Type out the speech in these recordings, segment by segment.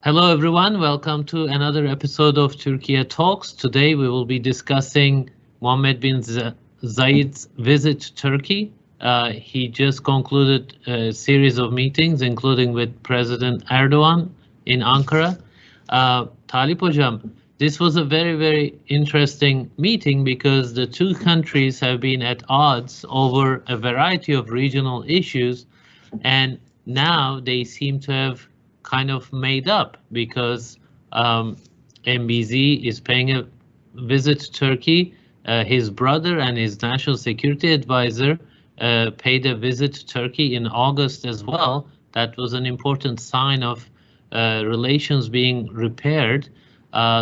Hello everyone, welcome to another episode of Türkiye Talks. Today we will be discussing Muhammed Bin Zayid's visit to Turkey. He just concluded a series of meetings, including with President Erdogan in Ankara. Talip Hocam, this was a very interesting meeting because the two countries have been at odds over a variety of regional issues, and now they seem to have kind of made up because MBZ is paying a visit to Turkey. His brother and his national security advisor paid a visit to Turkey in August as well. That was an important sign of relations being repaired.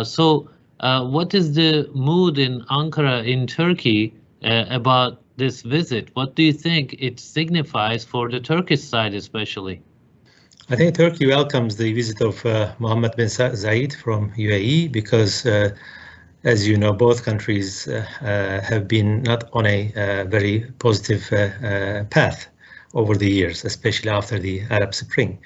So what is the mood in Ankara, in Turkey, about this visit? What do you think it signifies for the Turkish side especially? I think Turkey welcomes the visit of Muhammed Bin Zayid from UAE because, as you know, both countries have been not on a very positive path over the years, especially after the Arab Spring.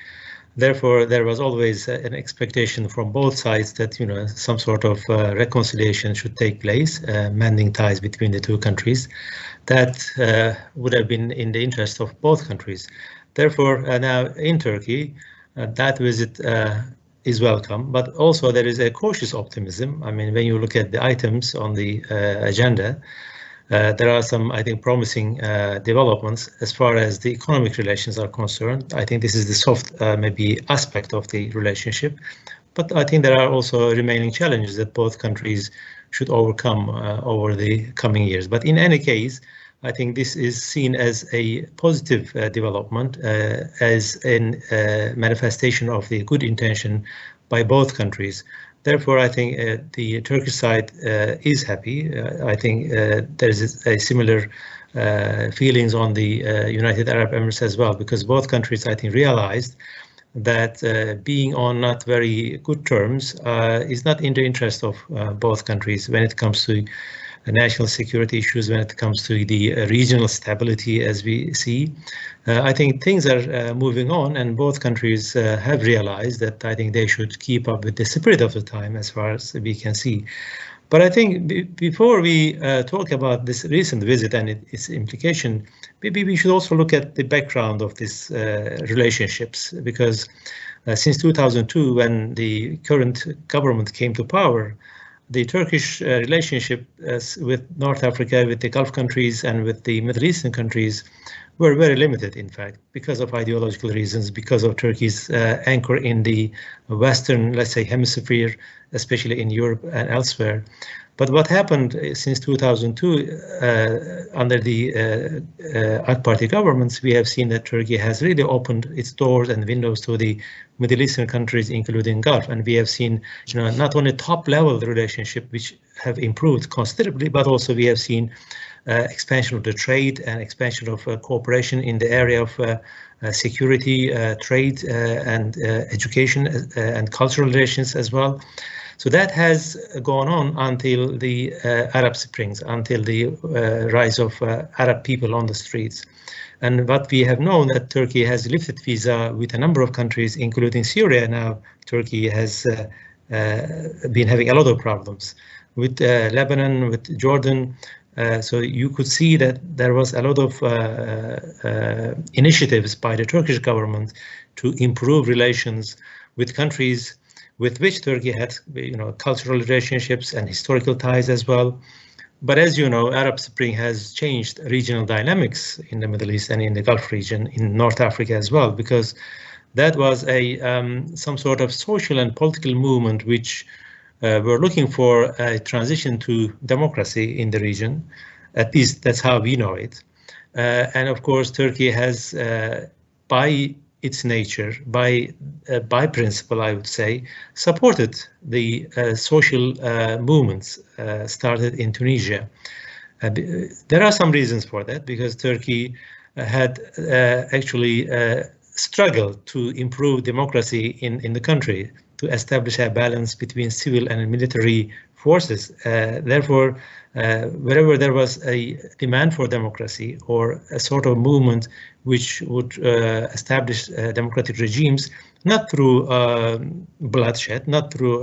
Therefore, there was always an expectation from both sides that, some sort of reconciliation should take place, mending ties between the two countries. That would have been in the interest of both countries. Therefore, now in Turkey, that visit is welcome, but also there is a cautious optimism. I mean, when you look at the items on the agenda, there are some, I think, promising developments as far as the economic relations are concerned. I think this is the soft, maybe, aspect of the relationship, but I think there are also remaining challenges that both countries should overcome over the coming years. But in any case, I think this is seen as a positive development, as a manifestation of the good intention by both countries. Therefore, I think the Turkish side is happy. I think there is a similar feelings on the United Arab Emirates as well, because both countries, I think, realized that being on not very good terms is not in the interest of both countries when it comes to national security issues, when it comes to the regional stability, as we see. I think things are moving on, and both countries have realized that I think they should keep up with the spirit of the time as far as we can see. But I think before we talk about this recent visit and its implication, maybe we should also look at the background of these relationships, because since 2002, when the current government came to power, the Turkish relationship with North Africa, with the Gulf countries and with the Middle Eastern countries were very limited, in fact, because of ideological reasons, because of Turkey's anchor in the Western, let's say, hemisphere, especially in Europe and elsewhere. But what happened since 2002 under the AK Party governments, we have seen that Turkey has really opened its doors and windows to the Middle Eastern countries, including Gulf. And we have seen, not only top-level relationship, which have improved considerably, but also we have seen expansion of the trade and expansion of cooperation in the area of security, trade, and education and cultural relations as well. So that has gone on until the Arab Springs, until the rise of Arab people on the streets. And what we have known that Turkey has lifted visa with a number of countries, including Syria. Now Turkey has been having a lot of problems with Lebanon, with Jordan. So you could see that there was a lot of initiatives by the Turkish government to improve relations with countries with which Turkey had, cultural relationships and historical ties as well. But as you know, Arab Spring has changed regional dynamics in the Middle East and in the Gulf region, in North Africa as well, because that was some sort of social and political movement which were looking for a transition to democracy in the region. At least that's how we know it. And of course, Turkey has, by its nature, by principle, I would say, supported the social movements started in Tunisia. There are some reasons for that, because Turkey had actually struggled to improve democracy in the country, to establish a balance between civil and military forces. Therefore, wherever there was a demand for democracy or a sort of movement which would establish democratic regimes, not through bloodshed, not through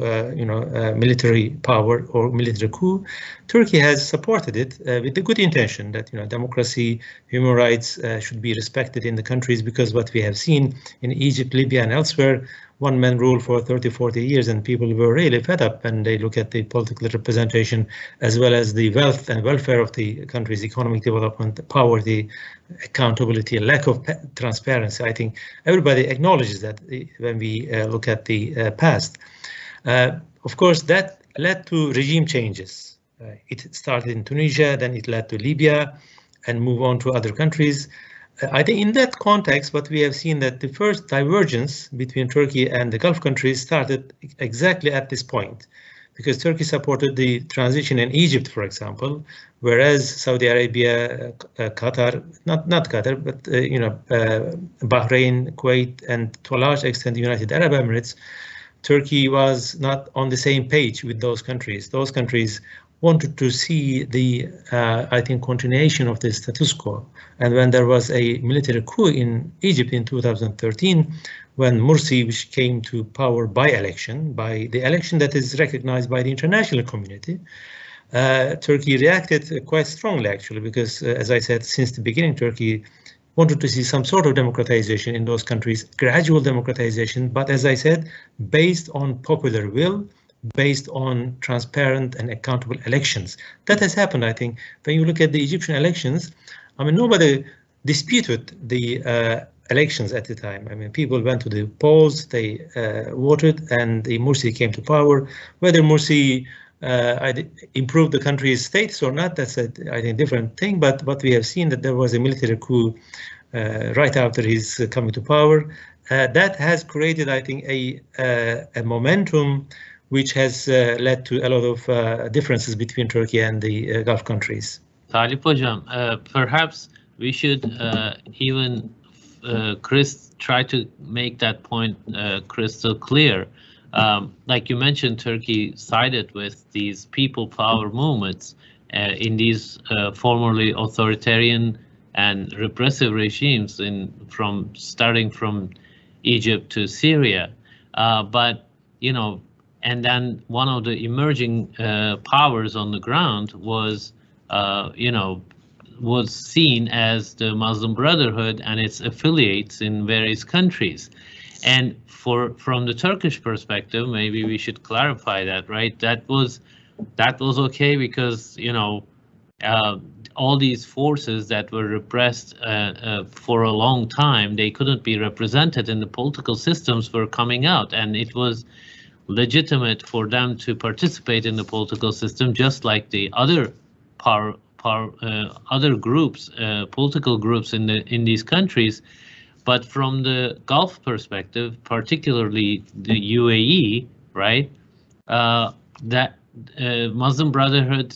military power or military coup, Turkey has supported it with the good intention that democracy, human rights should be respected in the countries, because what we have seen in Egypt, Libya, and elsewhere, one-man rule for 30, 40 years, and people were really fed up when they look at the political representation as well as the wealth and welfare of the country's economic development, poverty, accountability, lack of transparency. I think everybody acknowledges that when we look at the past. Of course, that led to regime changes. It started in Tunisia, then it led to Libya, and move on to other countries. I think in that context, what we have seen that the first divergence between Turkey and the Gulf countries started exactly at this point, because Turkey supported the transition in Egypt, for example, whereas Saudi Arabia, Qatar, not Qatar, but Bahrain, Kuwait, and to a large extent the United Arab Emirates, Turkey was not on the same page with those countries. Those countries wanted to see the, I think, continuation of the status quo. And when there was a military coup in Egypt in 2013, when Morsi, which came to power by election, by the election that is recognized by the international community, Turkey reacted quite strongly, actually, because, as I said, since the beginning, Turkey wanted to see some sort of democratization in those countries, gradual democratization, but as I said, based on popular will, based on transparent and accountable elections. That has happened, I think. When you look at the Egyptian elections, I mean, nobody disputed the elections at the time. I mean, people went to the polls, they voted, and the Morsi came to power. Whether Morsi improved the country's status or not, that's a, I think, different thing. But what we have seen that there was a military coup right after his coming to power. That has created, I think, a momentum which has led to a lot of differences between Turkey and the Gulf countries. Talip Hocam, perhaps we should even try to make that point crystal clear. Like you mentioned, Turkey sided with these people power movements in these formerly authoritarian and repressive regimes starting from Egypt to Syria. But, and then one of the emerging powers on the ground was, was seen as the Muslim Brotherhood and its affiliates in various countries. And from the Turkish perspective, maybe we should clarify that, right? That was okay because, all these forces that were repressed for a long time, they couldn't be represented in the political systems were coming out, and it was legitimate for them to participate in the political system, just like the other other groups, political groups in these countries. But from the Gulf perspective, particularly the UAE, right, that Muslim Brotherhood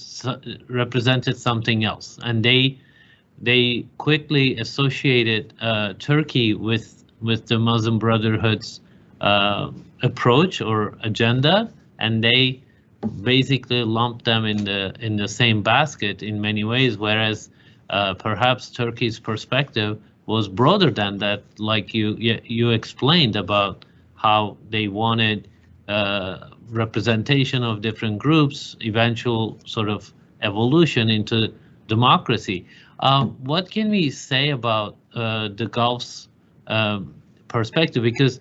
represented something else, and they quickly associated Turkey with the Muslim Brotherhood's approach or agenda, and they basically lumped them in the same basket in many ways, whereas perhaps Turkey's perspective was broader than that, like you explained about how they wanted representation of different groups, eventual sort of evolution into democracy. What can we say about the Gulf's perspective? Because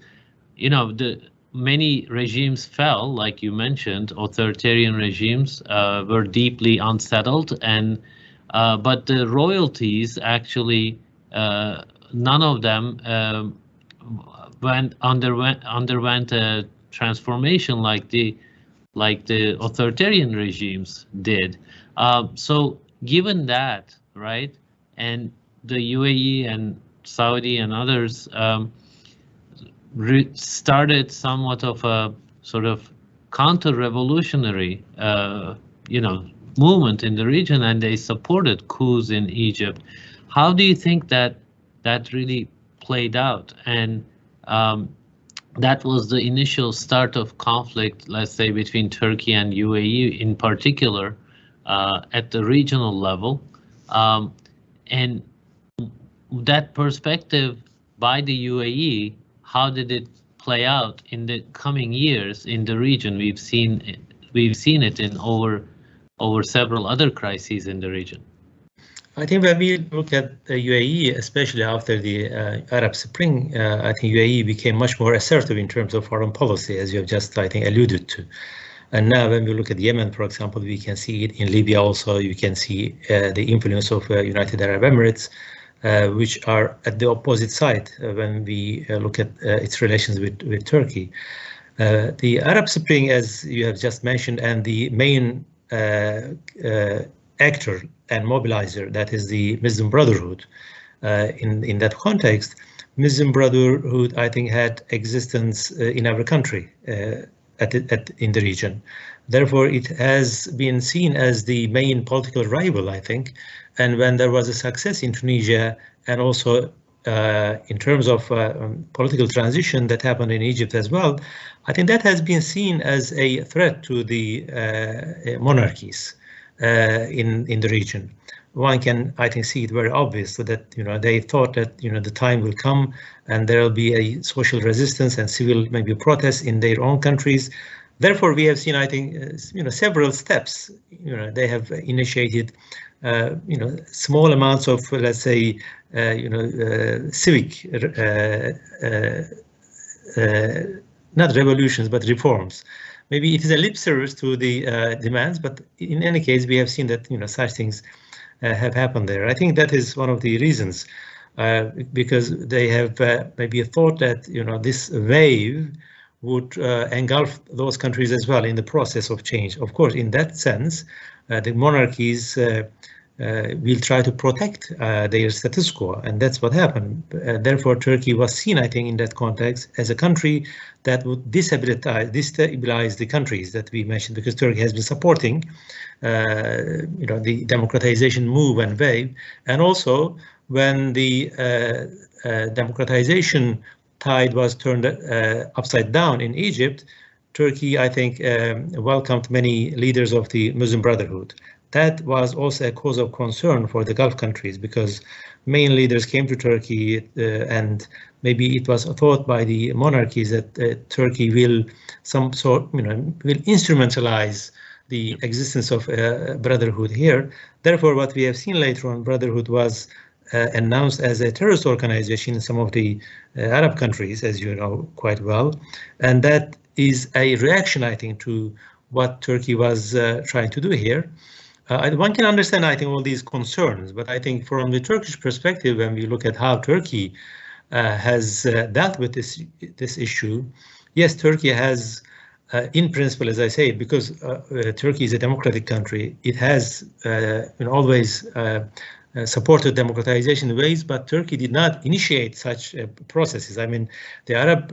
many regimes fell, like you mentioned, authoritarian regimes were deeply unsettled, and but the royalties actually, none of them underwent a transformation like the authoritarian regimes did. So given that, right, and the UAE and Saudi and others started somewhat of a sort of counter-revolutionary, movement in the region, and they supported coups in Egypt. How do you think that really played out? And that was the initial start of conflict, let's say, between Turkey and UAE in particular, at the regional level. And that perspective by the UAE, how did it play out in the coming years in the region? We've seen it in over several other crises in the region. I think when we look at the UAE, especially after the Arab Spring, I think UAE became much more assertive in terms of foreign policy, as you have just, I think, alluded to. And now when we look at Yemen, for example, we can see it in Libya also. You can see the influence of United Arab Emirates, which are at the opposite side when we look at its relations with Turkey. The Arab Spring, as you have just mentioned, and the main actor and mobilizer, that is the Muslim Brotherhood. In that context, Muslim Brotherhood, I think, had existence in our country in the region. Therefore, it has been seen as the main political rival, I think. And when there was a success in Tunisia, and also in terms of political transition that happened in Egypt as well, I think that has been seen as a threat to the monarchies in the region. One can, I think, see it very obvious that they thought that the time will come and there will be a social resistance and civil maybe protests in their own countries. Therefore, we have seen, I think, several steps. They have initiated, small amounts of, let's say, civic, not revolutions, but reforms. Maybe it is a lip service to the demands, but in any case, we have seen that such things have happened there. I think that is one of the reasons, because they have maybe thought that this wave would engulf those countries as well in the process of change. Of course, in that sense, the monarchies will try to protect their status quo, and that's what happened. Therefore, Turkey was seen, I think, in that context as a country that would destabilize the countries that we mentioned, because Turkey has been supporting, the democratization move and wave, and also when the democratization tide was turned upside down in Egypt, Turkey, I think, welcomed many leaders of the Muslim Brotherhood. That was also a cause of concern for the Gulf countries, because main leaders came to Turkey, and maybe it was thought by the monarchies that Turkey will will instrumentalize the existence of Brotherhood here. Therefore, what we have seen later on, Brotherhood was announced as a terrorist organization in some of the Arab countries, as you know quite well, and that is a reaction, I think, to what Turkey was trying to do here. One can understand, I think, all these concerns, but I think from the Turkish perspective, when we look at how Turkey has dealt with this issue, yes, Turkey has, in principle, as I say, because Turkey is a democratic country, it has always supported democratization ways, but Turkey did not initiate such processes. I mean, the Arab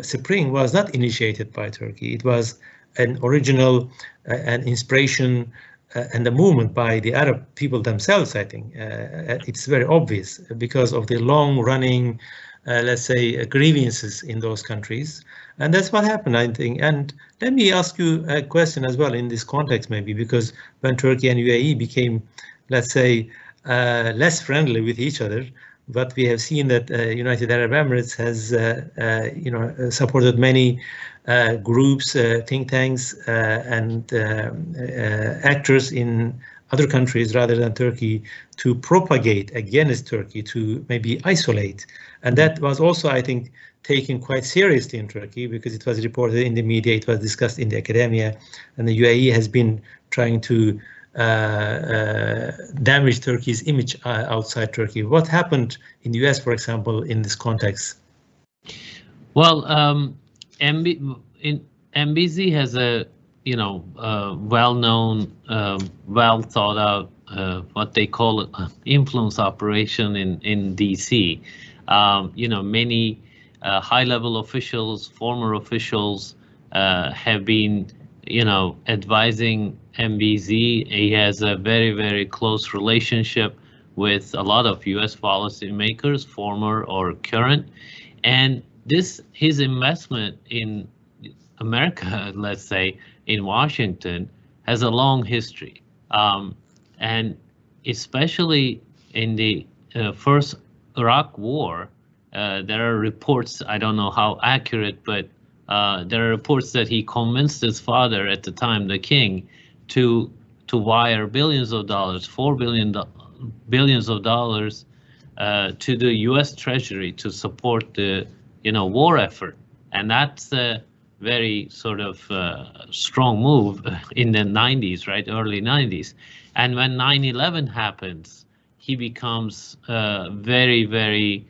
Spring was not initiated by Turkey. It was an original an inspiration and the movement by the Arab people themselves, I think. It's very obvious because of the long-running, let's say, grievances in those countries. And that's what happened, I think. And let me ask you a question as well in this context, maybe, because when Turkey and UAE became, let's say, less friendly with each other, but we have seen that United Arab Emirates has, supported many groups, think tanks, and actors in other countries rather than Turkey to propagate against Turkey, to maybe isolate. And that was also, I think, taken quite seriously in Turkey, because it was reported in the media, it was discussed in the academia, and the UAE has been trying to damage Turkey's image outside Turkey. What happened in the US, for example, in this context? Well, MBZ has a well-known, well thought out, what they call it, influence operation in DC. Many high-level officials, former officials, have been advising MBZ. He has a very, very close relationship with a lot of US policymakers, former or current. And his investment in America, let's say in Washington, has a long history, and especially in the first Iraq War, there are reports, I don't know how accurate, but there are reports that he convinced his father at the time, the king, to wire billions of dollars, billions of dollars to the U.S. Treasury to support the war effort, and that's a very sort of strong move in the 90s, right, early 90s. And when 9/11 happens, he becomes very, very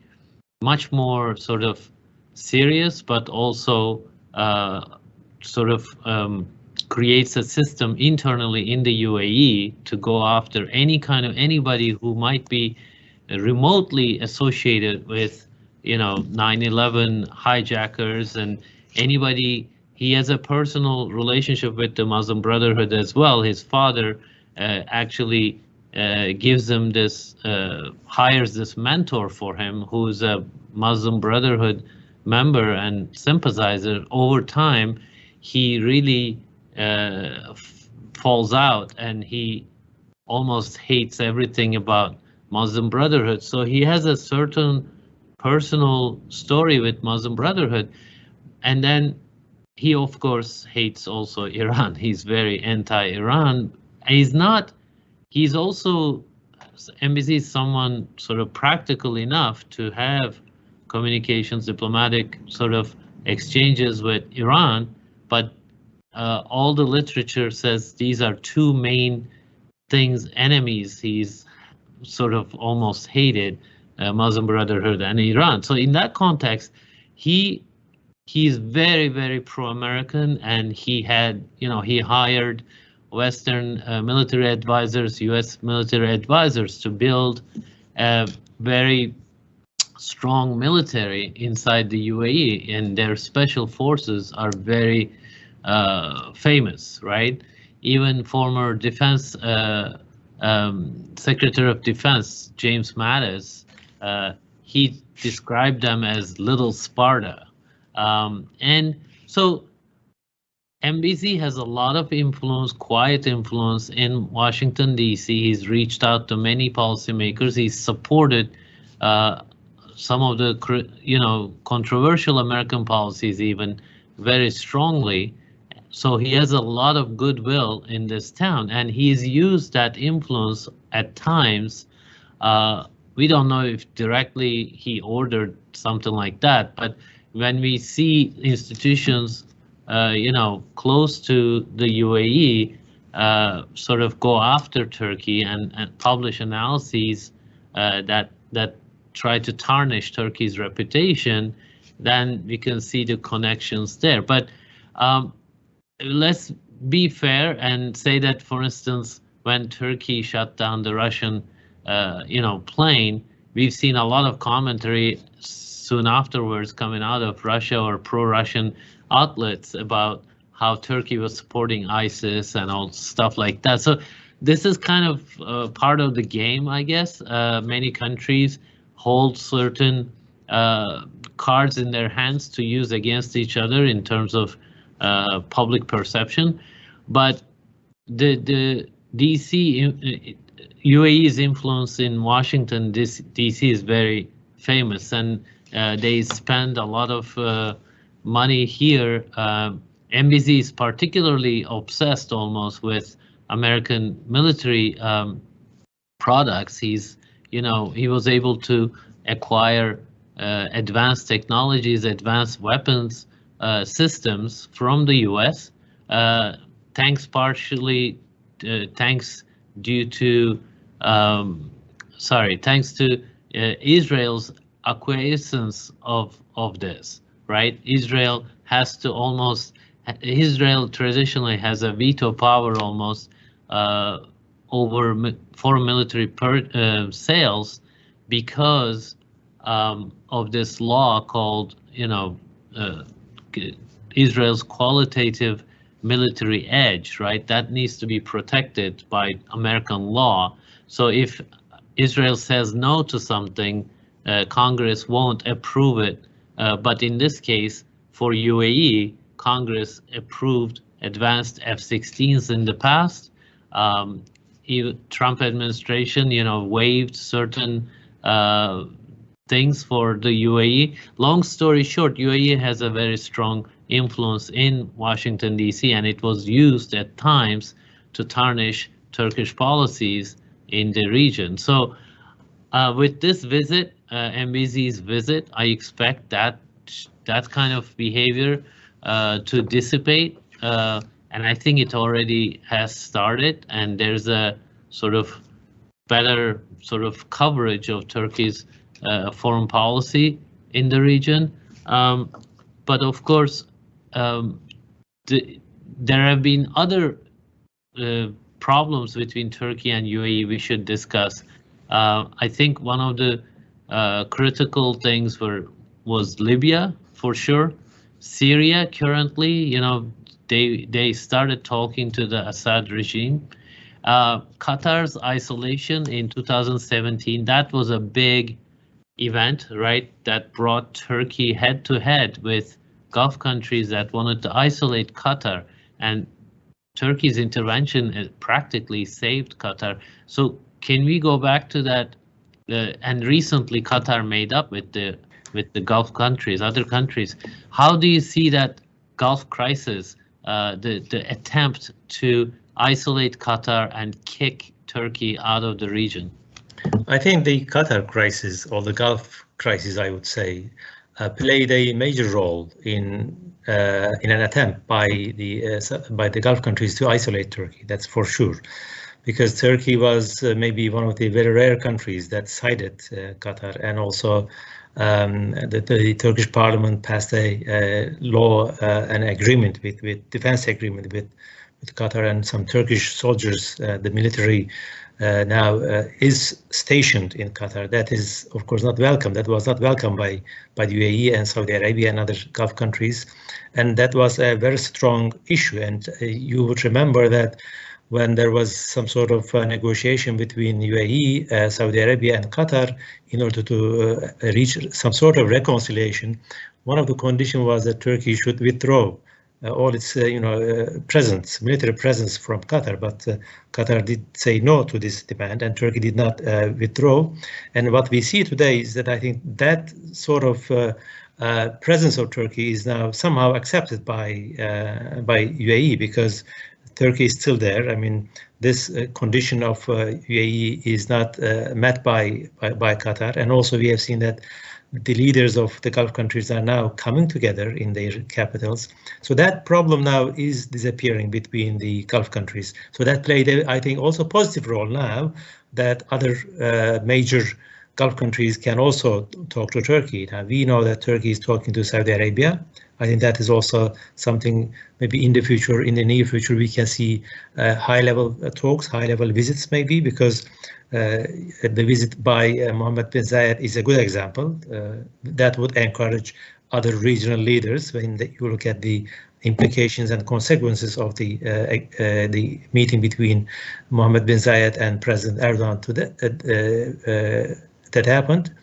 much more sort of serious, but also sort of creates a system internally in the UAE to go after anybody who might be remotely associated with 9/11 hijackers, and anybody. He has a personal relationship with the Muslim Brotherhood as well. His father actually gives him this, hires this mentor for him, who's a Muslim Brotherhood member and sympathizer. Over time, he really falls out, and he almost hates everything about Muslim Brotherhood. So he has a certain personal story with Muslim Brotherhood, and then he of course hates also Iran. He's very anti-Iran. He's also, MBZ is someone sort of practical enough to have communications, diplomatic sort of exchanges with Iran, but all the literature says these are two main things, enemies he's sort of almost hated, Muslim Brotherhood and Iran. So in that context, he's very, very pro-American, and he hired Western military advisors, U.S. military advisors, to build a very strong military inside the UAE, and their special forces are very famous, right? Even former defense Secretary of Defense James Mattis, he described them as little Sparta, and so MBZ has a lot of influence, quiet influence in Washington, D.C. He's reached out to many policymakers. He's supported some of the controversial American policies even very strongly. So he has a lot of goodwill in this town, and he's used that influence at times. We don't know if directly he ordered something like that, but when we see institutions, close to the UAE, sort of go after Turkey and publish analyses that try to tarnish Turkey's reputation, then we can see the connections there. But let's be fair and say that, for instance, when Turkey shut down the Russian, plane, we've seen a lot of commentary soon afterwards coming out of Russia or pro-Russian outlets about how Turkey was supporting ISIS and all stuff like that. So this is kind of part of the game, I guess. Many countries hold certain cards in their hands to use against each other in terms of public perception. But the DC, UAE's influence in Washington, DC is very famous, and they spend a lot of money here. MBZ is particularly obsessed almost with American military products. He was able to acquire advanced technologies, advanced weapons systems from the U.S. Thanks to Israel's acquiescence of this, right? Israel traditionally has a veto power almost over foreign military sales because of this law called, Israel's qualitative military edge, right? That needs to be protected by American law. So if Israel says no to something, Congress won't approve it But in this case, for UAE, Congress approved advanced F-16s in the past. Trump administration, waived certain things for the UAE. Long story short, UAE has a very strong influence in Washington, D.C., and it was used at times to tarnish Turkish policies in the region. So with this visit, MBZ's visit, I expect that kind of behavior to dissipate. And I think it already has started, and there's a sort of better sort of coverage of Turkey's foreign policy in the region. But of course, there have been other problems between Turkey and UAE we should discuss. I think one of the critical things was Libya, for sure. Syria currently, they started talking to the Assad regime. Qatar's isolation in 2017, that was a big event, right? That brought Turkey head to head with Gulf countries that wanted to isolate Qatar, and Turkey's intervention practically saved Qatar. So can we go back to that? And recently Qatar made up with the Gulf countries, other countries. How do you see that Gulf crisis, the attempt to isolate Qatar and kick Turkey out of the region? I think the Qatar crisis, or the Gulf crisis, I would say, played a major role in an attempt by the Gulf countries to isolate Turkey. That's for sure, because Turkey was maybe one of the very rare countries that sided Qatar, and also the Turkish parliament passed a law, an agreement with defense agreement with Qatar, and some Turkish soldiers, the military now is stationed in Qatar. That is, of course, not welcome. That was not welcome by the UAE and Saudi Arabia and other Gulf countries, and that was a very strong issue. And you would remember that when there was some sort of negotiation between UAE, Saudi Arabia and Qatar in order to reach some sort of reconciliation, one of the conditions was that Turkey should withdraw all its presence, military presence from Qatar, but Qatar did say no to this demand, and Turkey did not withdraw. And what we see today is that I think that sort of presence of Turkey is now somehow accepted by UAE, because Turkey is still there. I mean, this condition of UAE is not met by Qatar, and also we have seen that the leaders of the Gulf countries are now coming together in their capitals. So that problem now is disappearing between the Gulf countries. So that played, I think, also a positive role now that other major Gulf countries can also talk to Turkey. Now we know that Turkey is talking to Saudi Arabia. I think that is also something maybe in the future, in the near future, we can see high-level talks, high-level visits maybe, because the visit by Muhammed Bin Zayid is a good example. That would encourage other regional leaders when you look at the implications and consequences of the meeting between Muhammed Bin Zayid and President Erdogan that happened.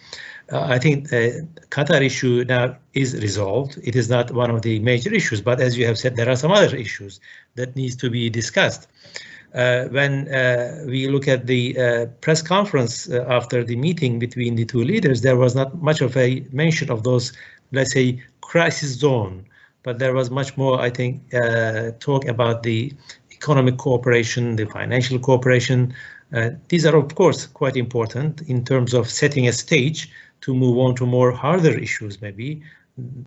I think Qatar issue now is resolved. It is not one of the major issues, but as you have said, there are some other issues that needs to be discussed. When we look at the press conference after the meeting between the two leaders, there was not much of a mention of those, let's say, crisis zone, but there was much more, I think, talk about the economic cooperation, the financial cooperation. These are, of course, quite important in terms of setting a stage to move on to more harder issues. Maybe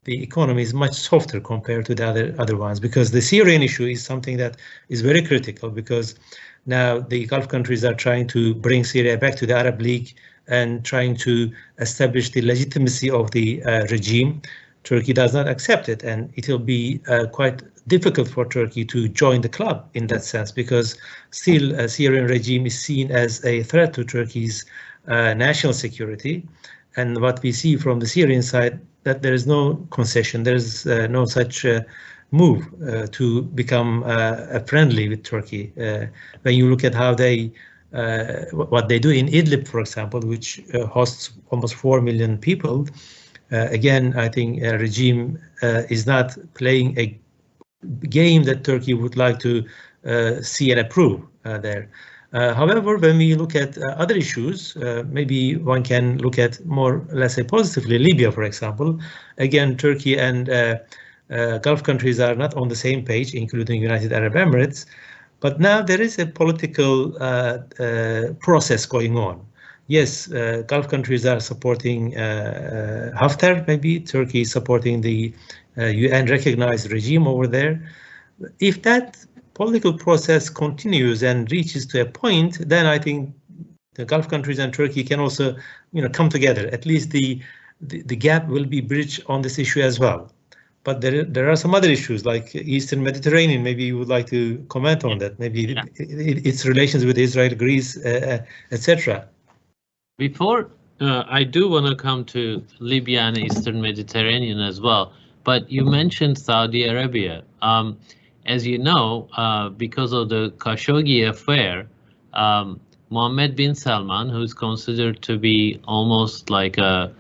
the economy is much softer compared to the other ones, because the Syrian issue is something that is very critical, because now the Gulf countries are trying to bring Syria back to the Arab League and trying to establish the legitimacy of the regime. Turkey does not accept it, and it will be quite difficult for Turkey to join the club in that sense, because still a Syrian regime is seen as a threat to Turkey's national security. And what we see from the Syrian side, that there is no concession, there is no such move to become friendly with Turkey. When you look at how what they do in Idlib, for example, which hosts almost 4 million people, Again, I think a regime is not playing a game that Turkey would like to see and approve there. However, when we look at other issues, maybe one can look at more, let's say, positively. Libya, for example. Again, Turkey and Gulf countries are not on the same page, including United Arab Emirates. But now there is a political process going on. Yes, Gulf countries are supporting Haftar, maybe. Turkey is supporting the UN recognized regime over there. If that political process continues and reaches to a point, then I think the Gulf countries and Turkey can also, come together. At least the gap will be bridged on this issue as well. But there are some other issues like Eastern Mediterranean. Maybe you would like to comment on that. Maybe its relations with Israel, Greece, etc. Before I do want to come to Libya and Eastern Mediterranean as well. But you mentioned Saudi Arabia. As you know, because of the Khashoggi affair, Mohammed bin Salman, who's considered to be almost like a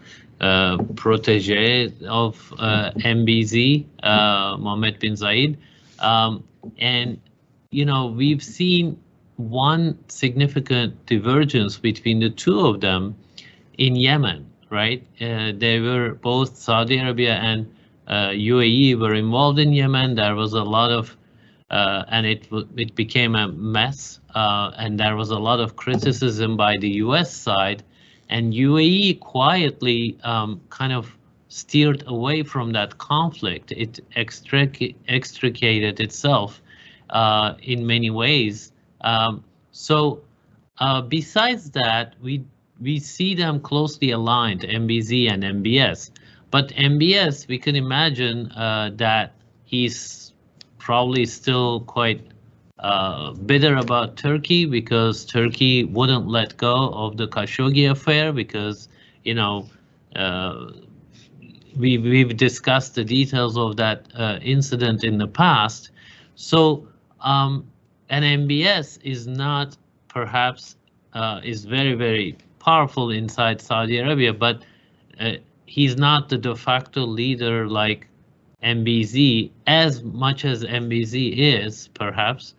protege of MBZ, Muhammad bin Zayid, and we've seen one significant divergence between the two of them in Yemen, right? They were both Saudi Arabia and UAE were involved in Yemen. There was a lot of, and it became a mess, and there was a lot of criticism by the US side, and UAE quietly kind of steered away from that conflict. It extricated itself in many ways. So besides that, we see them closely aligned, MBZ and MBS. But MBS, we can imagine that he's probably still quite bitter about Turkey because Turkey wouldn't let go of the Khashoggi affair because, we've discussed the details of that incident in the past. So an MBS is not perhaps is very, very powerful inside Saudi Arabia, but he's not the de facto leader like MBZ, as much as MBZ is, perhaps.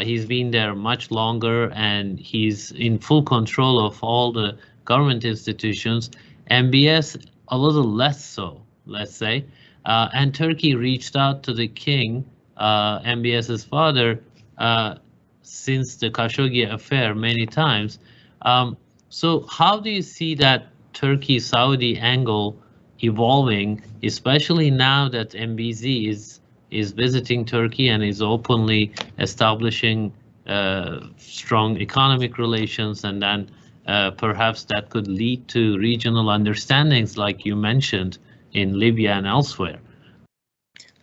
He's been there much longer and he's in full control of all the government institutions. MBS, a little less so, let's say. And Turkey reached out to the king, MBS's father, since the Khashoggi affair many times. So how do you see that Turkey-Saudi angle evolving, especially now that MBZ is visiting Turkey and is openly establishing strong economic relations, and then perhaps that could lead to regional understandings like you mentioned in Libya and elsewhere?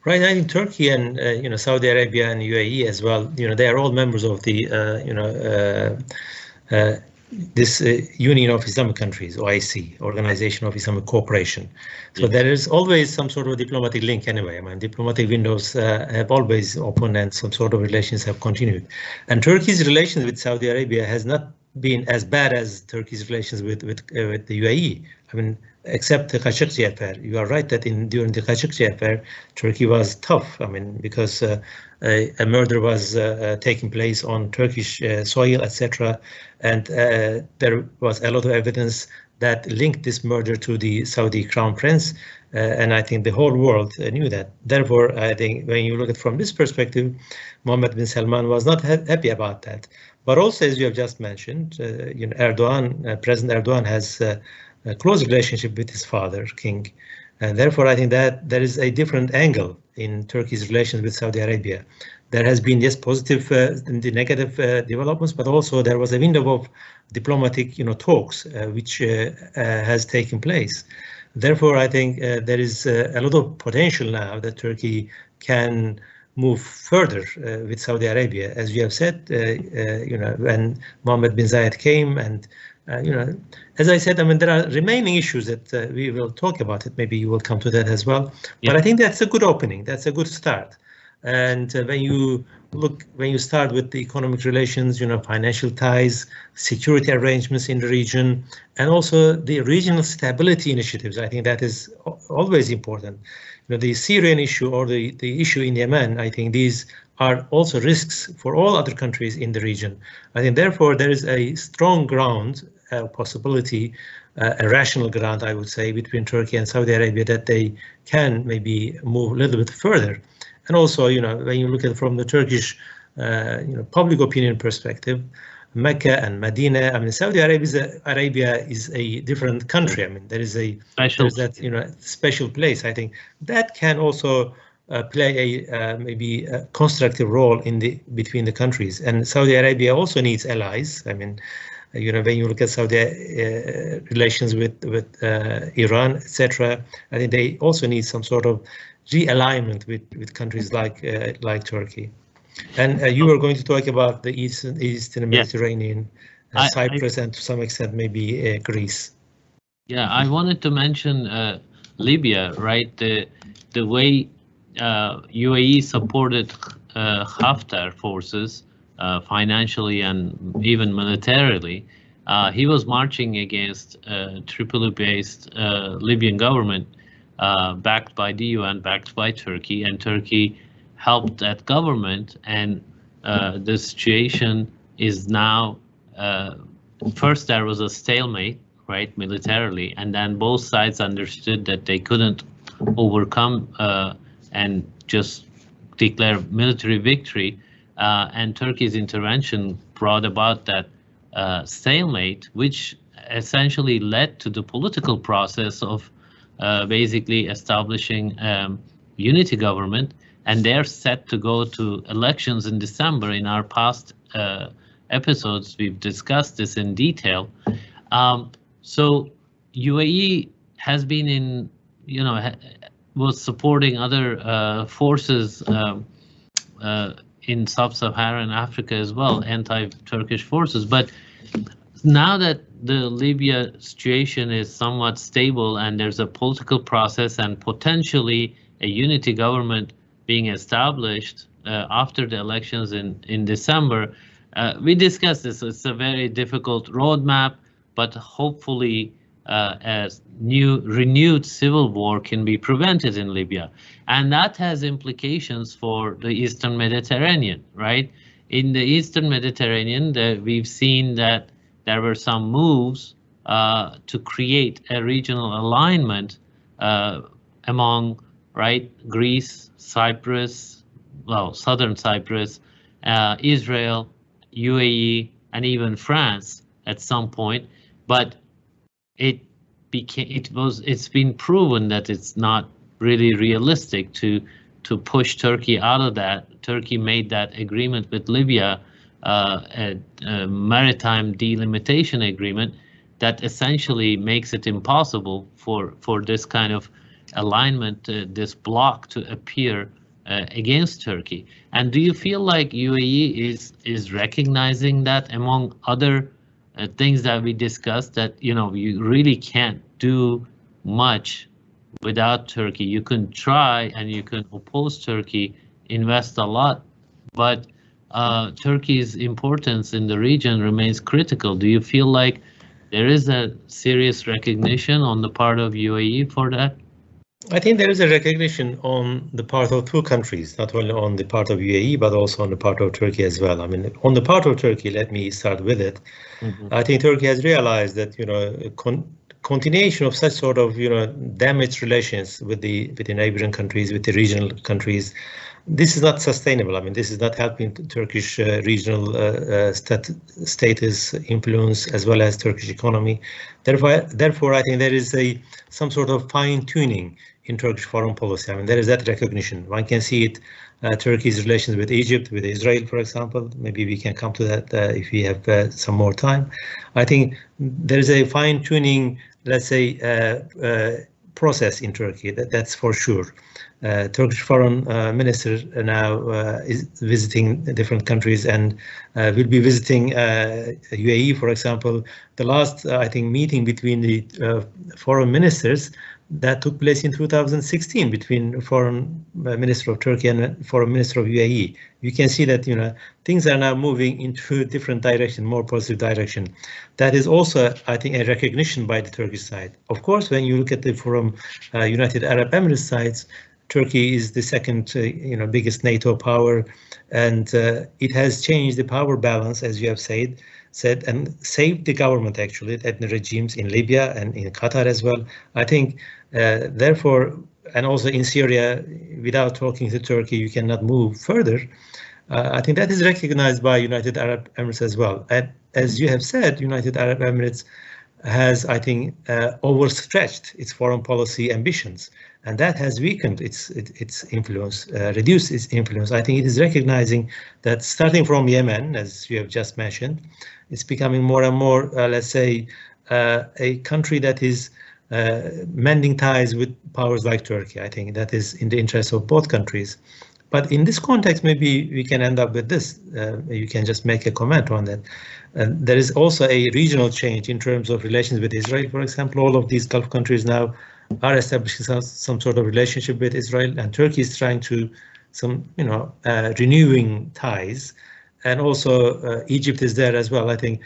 Right, I think Turkey and Saudi Arabia and UAE as well. They are all members of the this Union of Islamic Countries, OIC, Organization of Islamic Cooperation. So there is always some sort of diplomatic link anyway. I mean, diplomatic windows have always opened and some sort of relations have continued. And Turkey's relations with Saudi Arabia has not been as bad as Turkey's relations with the UAE. I mean, except the Khashoggi affair. You are right that during the Khashoggi affair, Turkey was tough. I mean, because a murder was taking place on Turkish soil, etc. And there was a lot of evidence that linked this murder to the Saudi crown prince. And I think the whole world knew that. Therefore, I think when you look at it from this perspective, Mohammed bin Salman was not happy about that. But also, as you have just mentioned, President Erdogan has a close relationship with his father, King. And therefore, I think that there is a different angle in Turkey's relations with Saudi Arabia. There has been, yes, positive and the negative developments, but also there was a window of diplomatic, talks which has taken place. Therefore, I think there is a lot of potential now that Turkey can move further with Saudi Arabia. As you have said, when Mohammed bin Zayed came and as I said, I mean, there are remaining issues that we will talk about it. Maybe you will come to that as well. Yeah. But I think that's a good opening. That's a good start. And when you start with the economic relations, financial ties, security arrangements in the region, and also the regional stability initiatives, I think that is always important. The Syrian issue or the issue in Yemen, I think these are also risks for all other countries in the region. I think therefore there is a strong ground, possibility, a rational ground, I would say, between Turkey and Saudi Arabia that they can maybe move a little bit further. And also, when you look at it from the Turkish, public opinion perspective, Mecca and Medina, I mean, Saudi Arabia is a different country. I mean, there is that special place. I think that can also play maybe a constructive role between the countries. And Saudi Arabia also needs allies. I mean, when you look at Saudi relations with Iran, etc., I think they also need some sort of realignment with countries like Turkey. And you were going to talk about the Eastern Mediterranean, Cyprus, and to some extent maybe Greece. Yeah, I wanted to mention Libya, right? The way UAE supported Haftar forces financially and even militarily. He was marching against Tripoli-based Libyan government, backed by the UN, backed by Turkey, and Turkey helped that government. And the situation is now, first there was a stalemate, right, militarily, and then both sides understood that they couldn't overcome and just declare military victory, and Turkey's intervention brought about that stalemate, which essentially led to the political process of basically establishing unity government, and they're set to go to elections in December. In our past episodes, we've discussed this in detail. So UAE has been in, was supporting other forces in sub-Saharan Africa as well, anti-Turkish forces. But now that the Libya situation is somewhat stable and there's a political process and potentially a unity government being established after the elections in December, we discussed this. It's a very difficult roadmap, but hopefully a renewed civil war can be prevented in Libya. And that has implications for the Eastern Mediterranean, right? In the Eastern Mediterranean, we've seen that there were some moves to create a regional alignment among, right, Greece, Cyprus, well, southern Cyprus, Israel, UAE, and even France at some point. But it's been proven that it's not really realistic to push Turkey out of that. Turkey made that agreement with Libya, a maritime delimitation agreement that essentially makes it impossible for this kind of alignment, this bloc to appear against Turkey. And do you feel like UAE is recognizing that, among other things that we discussed, that you really can't do much without Turkey? You can try and you can oppose Turkey, invest a lot, but Turkey's importance in the region remains critical. Do you feel like there is a serious recognition on the part of UAE for that? I think there is a recognition on the part of two countries, not only on the part of UAE, but also on the part of Turkey as well. I mean, on the part of Turkey, let me start with it. I think Turkey has realized that, continuation of such sort of, damaged relations with the neighboring countries, with the regional countries, this is not sustainable. I mean, this is not helping Turkish regional status, influence, as well as Turkish economy. Therefore, I think there is some sort of fine-tuning in Turkish foreign policy. I mean, there is that recognition. One can see it, Turkey's relations with Egypt, with Israel, for example. Maybe we can come to that if we have some more time. I think there is a fine-tuning, let's say, process in Turkey, that's for sure. Turkish foreign minister now is visiting different countries and will be visiting UAE, for example. The last, I think, meeting between the foreign ministers that took place in 2016 between foreign minister of Turkey and foreign minister of UAE. You can see that things are now moving into a different direction, more positive direction. That is also, I think, a recognition by the Turkish side. Of course, when you look at it from United Arab Emirates sides, Turkey is the second, biggest NATO power, and it has changed the power balance, as you have said, and saved the government actually, and the regimes in Libya and in Qatar as well. I think, therefore, and also in Syria, without talking to Turkey, you cannot move further. I think that is recognized by United Arab Emirates as well. And as you have said, United Arab Emirates has, I think, overstretched its foreign policy ambitions, and that has weakened its influence, reduced its influence. I think it is recognizing that starting from Yemen, as you have just mentioned, it's becoming more and more, let's say, a country that is mending ties with powers like Turkey. I think that is in the interest of both countries. But in this context, maybe we can end up with this. You can just make a comment on that. There is also a regional change in terms of relations with Israel. For example, all of these Gulf countries now are establishing some sort of relationship with Israel, and Turkey is trying to renewing ties, and also Egypt is there as well. I think.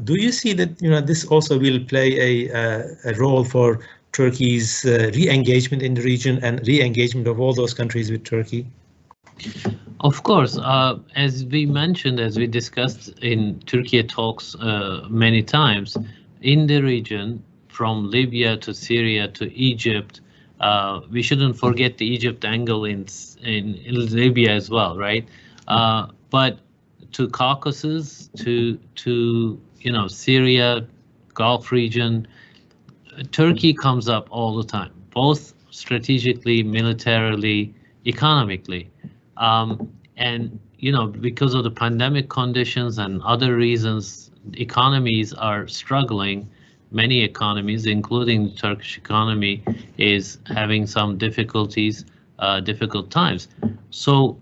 Do you see that this also will play a role for Turkey's re-engagement in the region and re-engagement of all those countries with Turkey? Of course, as we mentioned, as we discussed in Türkiye Talks many times, in the region, from Libya to Syria to Egypt, we shouldn't forget the Egypt angle in Libya as well, right? But to Caucasus, to Syria, Gulf region, Turkey comes up all the time, both strategically, militarily, economically. And because of the pandemic conditions and other reasons, economies are struggling. Many economies, including the Turkish economy, is having some difficulties, difficult times. So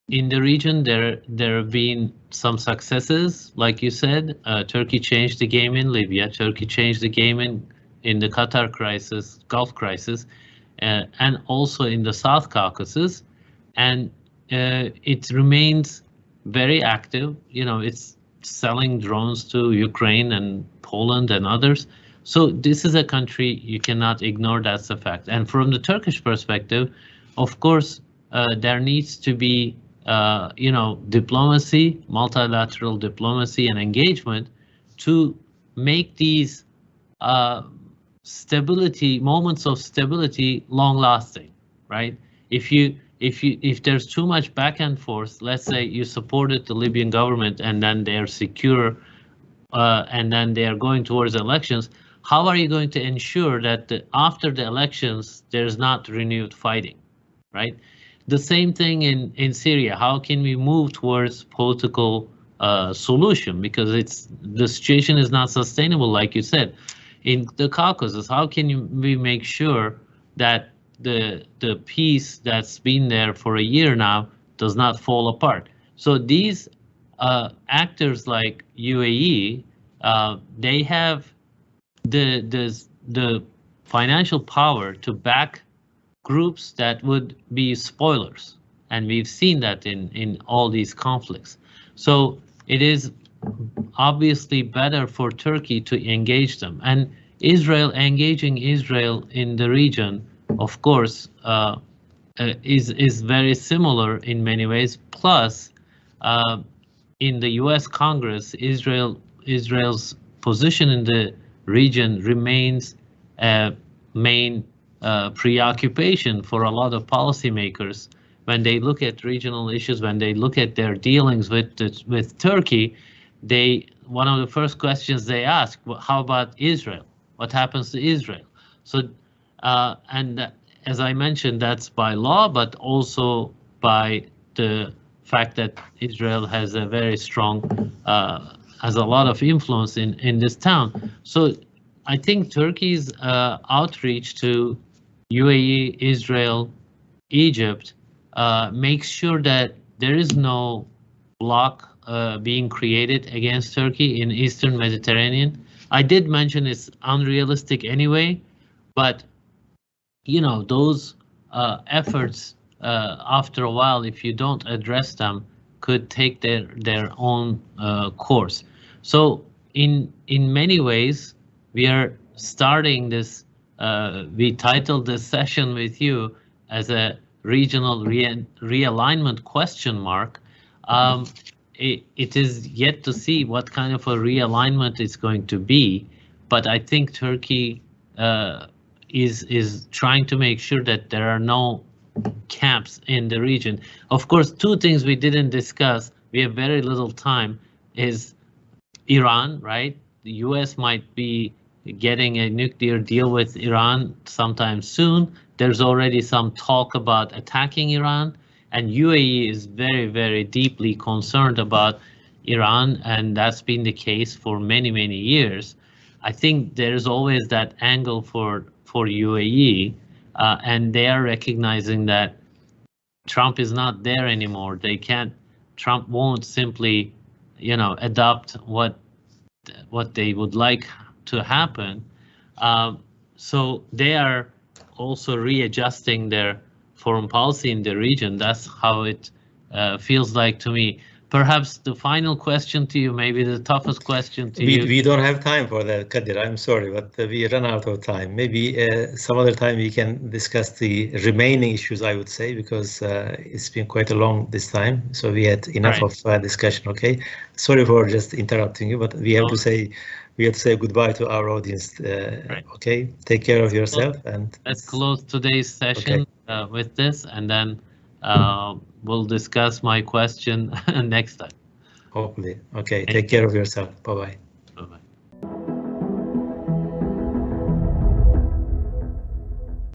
in the region, there have been some successes, like you said. Turkey changed the game in Libya. Turkey changed the game in the Qatar crisis, Gulf crisis, and also in the South Caucasus. And it remains very active. It's selling drones to Ukraine and Poland and others. So this is a country you cannot ignore. That's a fact. And from the Turkish perspective, of course, there needs to be diplomacy, multilateral diplomacy and engagement to make these moments of stability long lasting, right? If there's too much back and forth, let's say you supported the Libyan government and then they're secure and then they are going towards elections, how are you going to ensure that after the elections there's not renewed fighting, right? The same thing in Syria. How can we move towards political solution? Because the situation is not sustainable, like you said. In the Caucasus, how can we make sure that the peace that's been there for a year now does not fall apart? So these actors like UAE, they have the financial power to back groups that would be spoilers, and we've seen that in all these conflicts. So it is obviously better for Turkey to engage them, and engaging Israel in the region, of course, is very similar in many ways. Plus, in the U.S. Congress, Israel's position in the region remains a main preoccupation for a lot of policymakers. When they look at regional issues, when they look at their dealings with Turkey, one of the first questions they ask, how about Israel? What happens to Israel? So, and as I mentioned, that's by law, but also by the fact that Israel has a very strong, has a lot of influence in this town. So I think Turkey's outreach to UAE, Israel, Egypt, makes sure that there is no block being created against Turkey in Eastern Mediterranean. I did mention it's unrealistic anyway, but you know, those efforts after a while, if you don't address them, could take their own course. So in many ways, we are starting this. We titled this session with you as a regional realignment question mark. It is yet to see what kind of a realignment it's going to be, but I think Turkey is trying to make sure that there are no camps in the region. Of course, two things we didn't discuss, we have very little time, is Iran, right? The US might be getting a nuclear deal with Iran sometime soon. There's already some talk about attacking Iran, and UAE is very, very deeply concerned about Iran, and that's been the case for many, many years. I think there's always that angle for UAE, and they are recognizing that Trump is not there anymore. They can't. Trump won't simply, you know, adopt what they would like to happen. So they are also readjusting their foreign policy in the region. That's how it feels like to me. Perhaps the final question to you, maybe the toughest question to you. We don't have time for that, Kadir. I'm sorry, but we run out of time. Maybe some other time we can discuss the remaining issues, I would say, because it's been quite a long this time. So we had enough of discussion. Okay, sorry for just interrupting you, but we have to say goodbye to our audience. Okay, take care of yourself. And let's close today's session with this, and then we'll discuss my question next time. Hopefully. Okay, take care of yourself. Bye-bye.